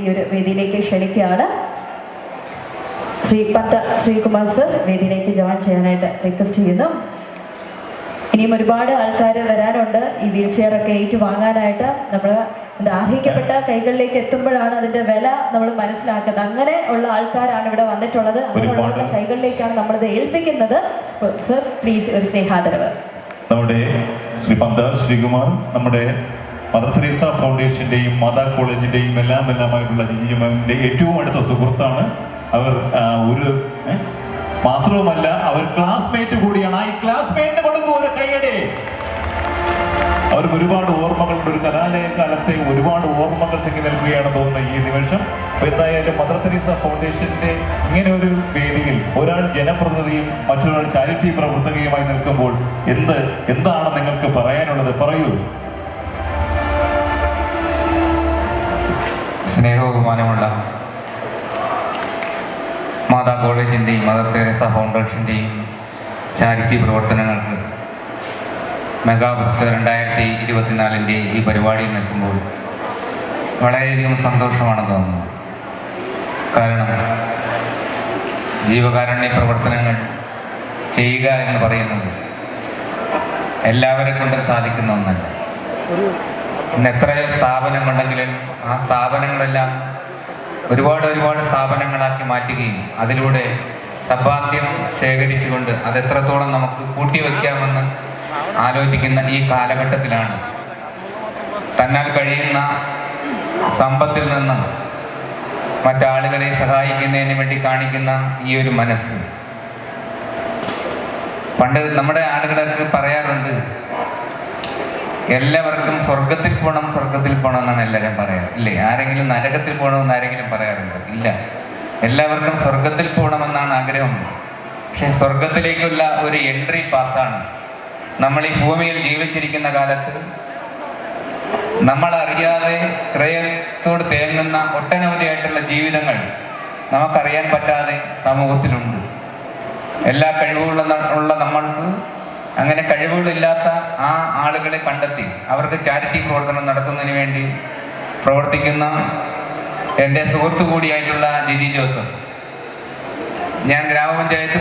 ഈ ഒരു വേദിയിലേക്ക് ക്ഷണിക്കുകയാണ്. ശ്രീകുമാർ സർ വേദിയിലേക്ക് ജോയിൻ ചെയ്യാനായിട്ട് റിക്വസ്റ്റ് ചെയ്യുന്നു. ഇനിയും ഒരുപാട് ആൾക്കാർ വരാനുണ്ട്. ഈ വീൽ ചെയർ ഒക്കെ ഏറ്റുവാങ്ങാനായിട്ട് നമ്മൾ അർഹിക്കപ്പെട്ട കൈകളിലേക്ക് എത്തുമ്പോഴാണ് അതിന്റെ വില നമ്മൾ മനസ്സിലാക്കുന്നത്. അങ്ങനെ ഉള്ള ആൾക്കാരാണ് ഇവിടെ വന്നിട്ടുള്ളത്. അങ്ങനെയുള്ള കൈകളിലേക്കാണ് നമ്മളിത് ഏൽപ്പിക്കുന്നത്. സർ പ്ലീസ് ഒരു സ്നേഹാദരവ്. നമ്മുടെ ശ്രീ ശ്രീകുമാർ നമ്മുടെ മദർ തെരേസ ഫൗണ്ടേഷന്റെയും മാതാ കോളേജിന്റെയും എല്ലാമായിട്ടുള്ള ജിജി മാമിന്റെ ഏറ്റവും അടുത്ത സുഹൃത്താണ്. അവർ ഒരു മാത്രവുമല്ല, അവർ ക്ലാസ്മേറ്റ് കൂടിയാണ്. ഈ ക്ലാസ്മേറ്റിന് കൊടുക്കും ഒരു കൈയടി. അവർക്ക് ഒരുപാട് ഓർമ്മകളുണ്ട്. ഒരു കലാലയ കാലത്തെ ഒരുപാട് ഓർമ്മകൾ തിങ്ങി നിൽക്കുകയാണെന്ന് തോന്നുന്ന ഈ നിമിഷം. എന്തായാലും മദർ തെരേസ ഫൗണ്ടേഷന്റെ ഇങ്ങനെ ഒരു വേദിയിൽ ഒരാൾ ജനപ്രതിനിധിയും മറ്റൊരാൾ ചാരിറ്റി പ്രവർത്തകയുമായി നിൽക്കുമ്പോൾ എന്താണ് നിങ്ങൾക്ക് പറയാനുള്ളത്? പറയൂ. സ്നേഹബഹുമാനമുള്ള മാതാ കോളേജിൻ്റെയും മദർ തെരേസ ഫൗണ്ടേഷൻ്റെയും ചാരിറ്റി പ്രവർത്തനങ്ങൾക്ക് മെഗാബുക്സ് 2024 ഈ പരിപാടിയിൽ നിൽക്കുമ്പോൾ വളരെയധികം സന്തോഷമാണെന്ന് തോന്നുന്നു. കാരണം ജീവകാരുണ്യ പ്രവർത്തനങ്ങൾ ചെയ്യുക എന്ന് പറയുന്നത് എല്ലാവരെ കൊണ്ടും സാധിക്കുന്ന ഒന്നല്ല. ഇന്ന് എത്രയോ സ്ഥാപനങ്ങളുണ്ടെങ്കിലും ആ സ്ഥാപനങ്ങളെല്ലാം ഒരുപാട് സ്ഥാപനങ്ങളാക്കി മാറ്റുകയും അതിലൂടെ സമ്പാദ്യം ശേഖരിച്ചുകൊണ്ട് അതെത്രത്തോളം നമുക്ക് കൂട്ടിവെക്കാമെന്ന് ആലോചിക്കുന്ന ഈ കാലഘട്ടത്തിലാണ് തന്നാൽ കഴിയുന്ന സമ്പത്തിൽ നിന്ന് മറ്റാളുകളെ സഹായിക്കുന്നതിന് വേണ്ടി കാണിക്കുന്ന ഈ ഒരു മനസ്സ്. പണ്ട് നമ്മുടെ ആളുകളൊക്കെ പറയാറുണ്ട്, എല്ലാവർക്കും സ്വർഗത്തിൽ പോകണം എന്നാണ് എല്ലാവരും പറയാറ്, ഇല്ലേ? ആരെങ്കിലും നരകത്തിൽ പോകണമെന്ന് ആരെങ്കിലും പറയാറുണ്ട്? ഇല്ല. എല്ലാവർക്കും സ്വർഗത്തിൽ പോകണമെന്നാണ് ആഗ്രഹം. പക്ഷെ സ്വർഗത്തിലേക്കുള്ള ഒരു എൻട്രി പാസ്സാണ്. നമ്മൾ ഈ ഭൂമിയിൽ ജീവിച്ചിരിക്കുന്ന കാലത്ത് നമ്മൾ അറിയാതെ ഹൃദയത്തോട് തേങ്ങുന്ന ഒട്ടനവധിയായിട്ടുള്ള ജീവിതങ്ങൾ നമുക്കറിയാൻ പറ്റാതെ സമൂഹത്തിലുണ്ട്. എല്ലാ കഴിവുകളുള്ള നമ്മൾക്ക് അങ്ങനെ കഴിവുകളില്ലാത്ത ആ ആളുകളെ കണ്ടെത്തി അവർക്ക് ചാരിറ്റി പ്രവർത്തനം നടത്തുന്നതിന് വേണ്ടി പ്രവർത്തിക്കുന്ന എൻ്റെ സുഹൃത്തു കൂടിയായിട്ടുള്ള ജിജി ജോസഫ്. ഞാൻ ഗ്രാമപഞ്ചായത്ത്